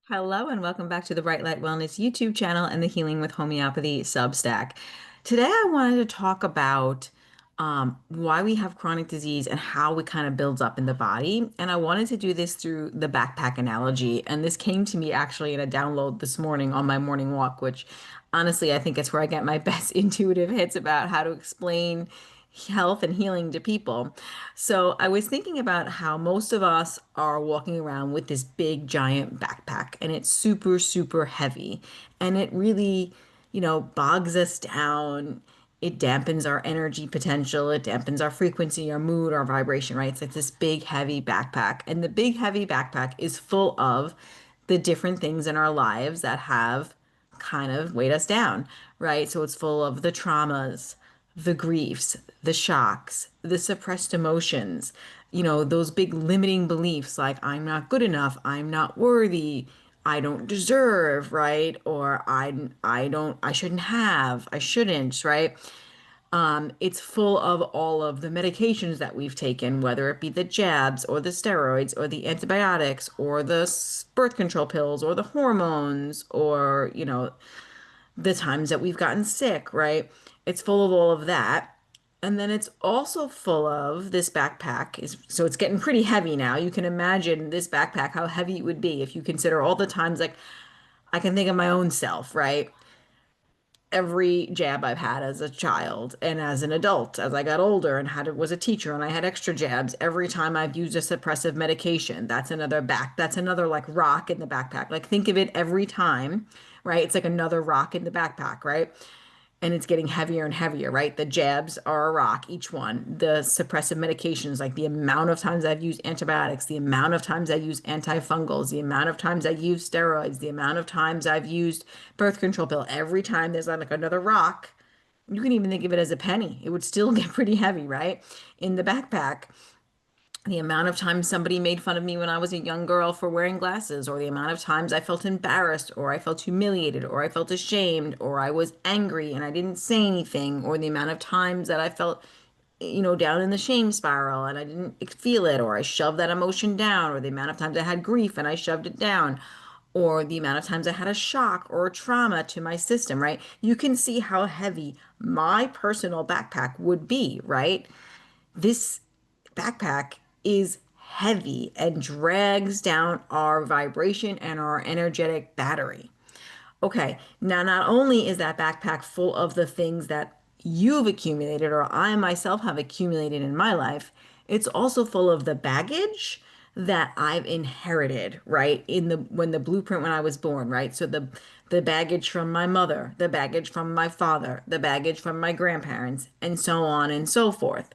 Hello and welcome back to the Bright Light Wellness YouTube channel and the Healing with Homeopathy Substack. Today I wanted to talk about why we have chronic disease and how it kind of builds up in the body. And I wanted to do this through the backpack analogy. And this came to me actually in a download this morning on my morning walk, which honestly I think it's where I get my best intuitive hits about how to explain health and healing to people. So I was thinking about how most of us are walking around with this big giant backpack and it's super, super heavy. And it really, bogs us down. It dampens our energy potential. It dampens our frequency, our mood, our vibration, right? It's like this big, heavy backpack. And the big, heavy backpack is full of the different things in our lives that have kind of weighed us down, right? So it's full of the traumas, the griefs, the shocks, the suppressed emotions, those big limiting beliefs like I'm not good enough, I'm not worthy, I don't deserve, right? Or I shouldn't have, I shouldn't, right? It's full of all of the medications that we've taken, whether it be the jabs or the steroids or the antibiotics or the birth control pills or the hormones or, the times that we've gotten sick, right? It's full of all of that. And then it's also full of this backpack is so it's getting pretty heavy now. You can imagine this backpack, how heavy it would be if you consider all the times like I can think of my own self, right? Every jab I've had as a child and as an adult, as I got older and was a teacher and I had extra jabs, every time I've used a suppressive medication, that's another like rock in the backpack. Like think of it every time, right? It's like another rock in the backpack, right? And it's getting heavier and heavier, right? The jabs are a rock, each one. The suppressive medications, like the amount of times I've used antibiotics, the amount of times I use antifungals, the amount of times I use steroids, the amount of times I've used birth control pill. Every time there's like another rock, you can even think of it as a penny. It would still get pretty heavy, right? In the backpack the amount of times somebody made fun of me when I was a young girl for wearing glasses, or the amount of times I felt embarrassed, or I felt humiliated, or I felt ashamed, or I was angry and I didn't say anything, or the amount of times that I felt, down in the shame spiral and I didn't feel it, or I shoved that emotion down, or the amount of times I had grief and I shoved it down, or the amount of times I had a shock or a trauma to my system, right? You can see how heavy my personal backpack would be, right? This backpack is heavy and drags down our vibration and our energetic battery. Okay, now not only is that backpack full of the things that you've accumulated or I myself have accumulated in my life, it's also full of the baggage that I've inherited, right? In the blueprint when I was born, right? So the baggage from my mother, the baggage from my father, the baggage from my grandparents, and so on and so forth.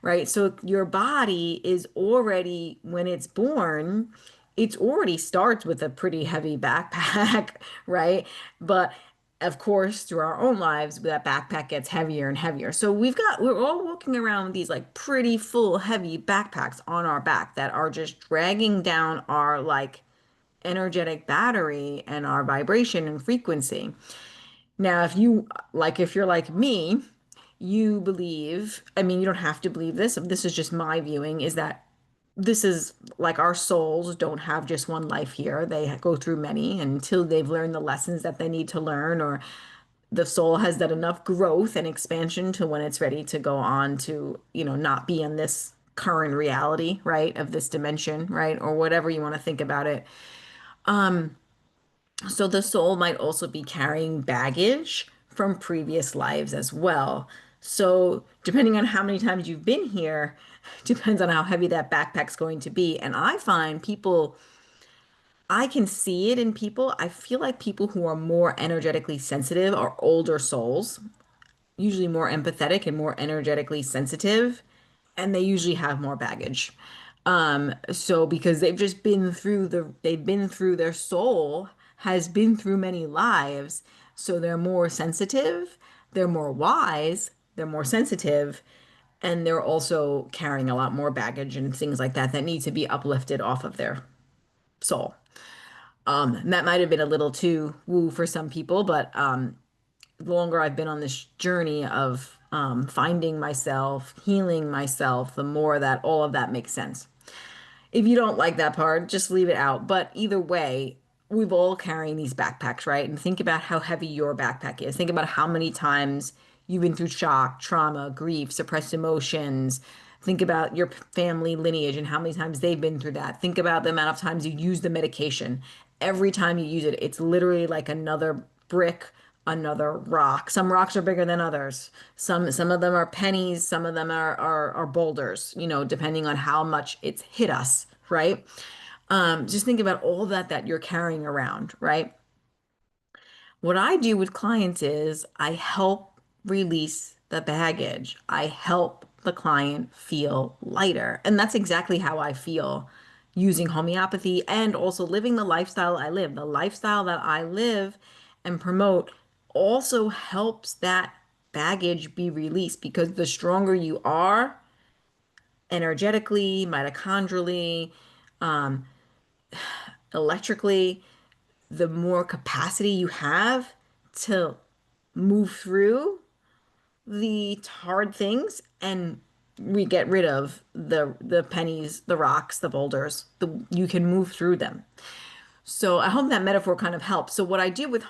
Right? So your body is already when it's born, it's already starts with a pretty heavy backpack, right? But of course, through our own lives, that backpack gets heavier and heavier. So we're all walking around with these like pretty full, heavy backpacks on our back that are just dragging down our like energetic battery and our vibration and frequency. Now, if you're like me, you believe, I mean, you don't have to believe this. This is just my viewing, is that this is like our souls don't have just one life here. They go through many until they've learned the lessons that they need to learn, or the soul has done enough growth and expansion to when it's ready to go on to, not be in this current reality, right, of this dimension, right, or whatever you want to think about it. So the soul might also be carrying baggage from previous lives as well. So depending on how many times you've been here, depends on how heavy that backpack's going to be. And I find people, I can see it in people. I feel like people who are more energetically sensitive are older souls, usually more empathetic and more energetically sensitive, and they usually have more baggage. So because they've been through their soul has been through many lives, so they're more sensitive, they're more wise, they're more sensitive, and they're also carrying a lot more baggage and things like that that need to be uplifted off of their soul. And that might have been a little too woo for some people, but the longer I've been on this journey of finding myself, healing myself, the more that all of that makes sense. If you don't like that part, just leave it out. But either way, we've all carrying these backpacks, right? And think about how heavy your backpack is. Think about how many times you've been through shock, trauma, grief, suppressed emotions. Think about your family lineage and how many times they've been through that. Think about the amount of times you use the medication. Every time you use it, it's literally like another brick, another rock. Some rocks are bigger than others. Some of them are pennies, some of them are boulders, depending on how much it's hit us, right? Just think about all that you're carrying around, right? What I do with clients is I help release the baggage. I help the client feel lighter. And that's exactly how I feel using homeopathy and also living the lifestyle I live. The lifestyle that I live and promote also helps that baggage be released because the stronger you are energetically, mitochondrially, electrically, the more capacity you have to move through the hard things and we get rid of the pennies, the rocks, the boulders. You can move through them. So I hope that metaphor kind of helps. So what I do with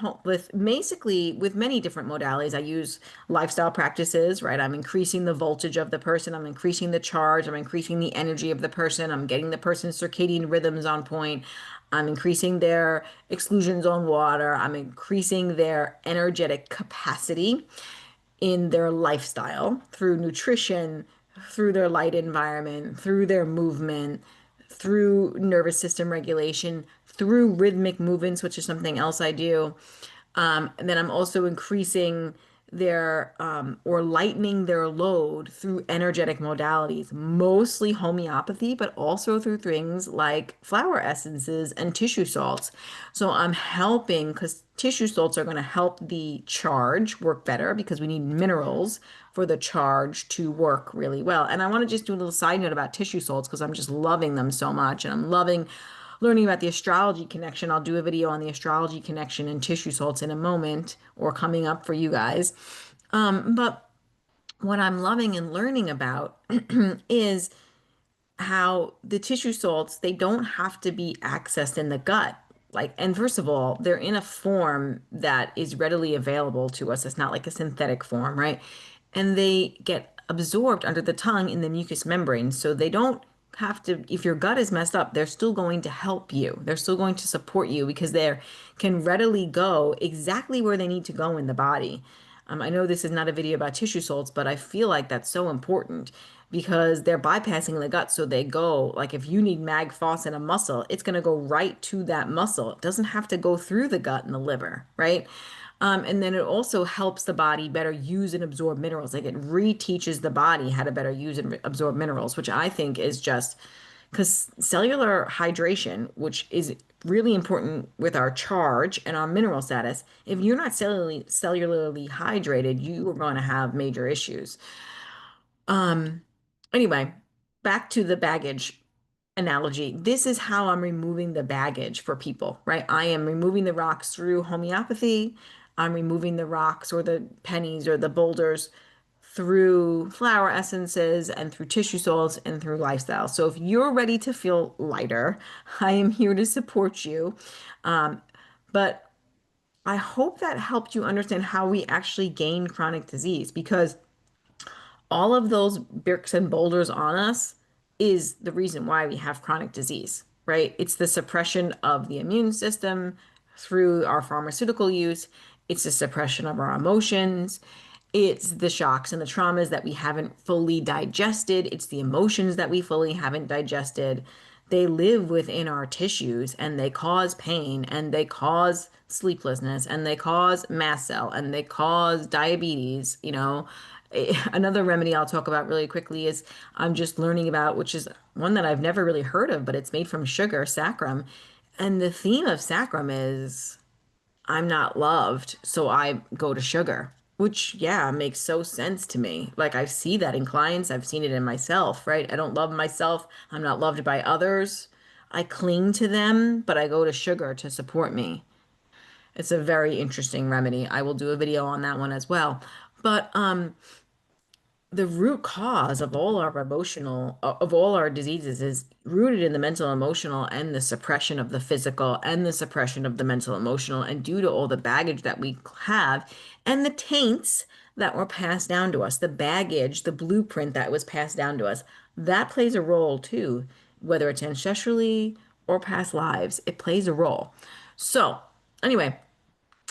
basically with many different modalities, I use lifestyle practices, right? I'm increasing the voltage of the person, I'm increasing the charge, I'm increasing the energy of the person, I'm getting the person's circadian rhythms on point. I'm increasing their exclusions on water. I'm increasing their energetic capacity in their lifestyle through nutrition, through their light environment, through their movement, through nervous system regulation, through rhythmic movements, which is something else I do. And then I'm also increasing their or lightening their load through energetic modalities, mostly homeopathy, but also through things like flower essences and tissue salts. So I'm helping because tissue salts are going to help the charge work better because we need minerals for the charge to work really well. And I want to just do a little side note about tissue salts because I'm just loving them so much and I'm loving learning about the astrology connection. I'll do a video on the astrology connection and tissue salts in a moment or coming up for you guys. But what I'm loving and learning about is how the tissue salts, they don't have to be accessed in the gut. Like, and first of all, they're in a form that is readily available to us. It's not like a synthetic form, right? And they get absorbed under the tongue in the mucous membrane. So they don't have to, if your gut is messed up, they're still going to help you. They're still going to support you because they can readily go exactly where they need to go in the body. I know this is not a video about tissue salts, but I feel like that's so important because they're bypassing the gut. So they go, like if you need mag phos in a muscle, it's going to go right to that muscle. It doesn't have to go through the gut and the liver, right? And then it also helps the body better use and absorb minerals. Like it reteaches the body how to better use and absorb minerals, which I think is just because cellular hydration, which is really important with our charge and our mineral status, if you're not cellularly hydrated, you are going to have major issues. Um, anyway, back to the baggage analogy. This is how I'm removing the baggage for people, right? I am removing the rocks through homeopathy. I'm removing the rocks or the pennies or the boulders through flower essences and through tissue salts and through lifestyle. So if you're ready to feel lighter, I am here to support you. Um, but I hope that helped you understand how we actually gain chronic disease because all of those bricks and boulders on us is the reason why we have chronic disease, right? It's the suppression of the immune system through our pharmaceutical use. It's the suppression of our emotions. It's the shocks and the traumas that we haven't fully digested. It's the emotions that we fully haven't digested. They live within our tissues and they cause pain and they cause sleeplessness and they cause mast cell and they cause diabetes, Another remedy I'll talk about really quickly is I'm just learning about, which is one that I've never really heard of, but it's made from sugar, saccharum. And the theme of saccharum is I'm not loved, so I go to sugar, which, yeah, makes so sense to me. Like I see that in clients, I've seen it in myself, right? I don't love myself. I'm not loved by others. I cling to them, but I go to sugar to support me. It's a very interesting remedy. I will do a video on that one as well. But the root cause of all our diseases is rooted in the mental emotional and the suppression of the physical and the suppression of the mental emotional, and due to all the baggage that we have and the taints that were passed down to us, the baggage, the blueprint that was passed down to us, that plays a role too, whether it's ancestrally or past lives, it plays a role. So anyway,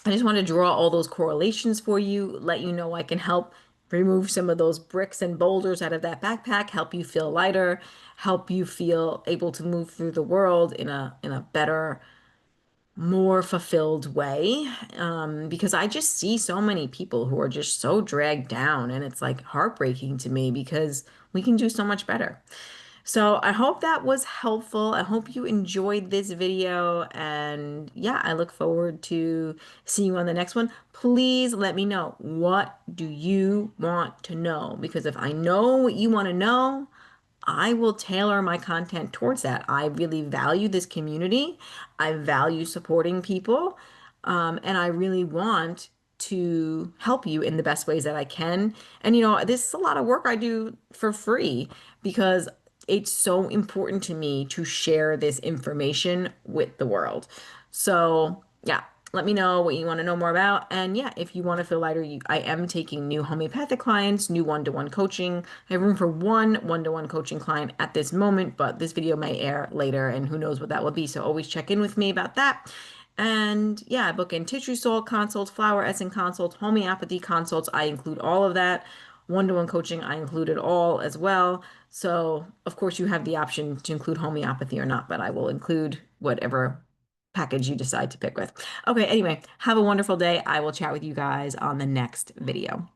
I just want to draw all those correlations for you, let you know I can help remove some of those bricks and boulders out of that backpack, help you feel lighter, help you feel able to move through the world in a better, more fulfilled way. Because I just see so many people who are just so dragged down, and it's like heartbreaking to me because we can do so much better. So I hope that was helpful. I hope you enjoyed this video. And yeah, I look forward to seeing you on the next one. Please let me know, what do you want to know? Because if I know what you want to know, I will tailor my content towards that. I really value this community. I value supporting people. And I really want to help you in the best ways that I can. And this is a lot of work I do for free because it's so important to me to share this information with the world. So, yeah, let me know what you want to know more about. And yeah, if you want to feel lighter, I am taking new homeopathic clients, new one-to-one coaching. I have room for one one-to-one coaching client at this moment, but this video may air later and who knows what that will be. So always check in with me about that. And yeah, I book in tissue salt consults, flower essence consults, homeopathy consults. I include all of that. One-to-one coaching, I include it all as well. So, of course, you have the option to include homeopathy or not, but I will include whatever package you decide to pick with. Okay, anyway, have a wonderful day. I will chat with you guys on the next video.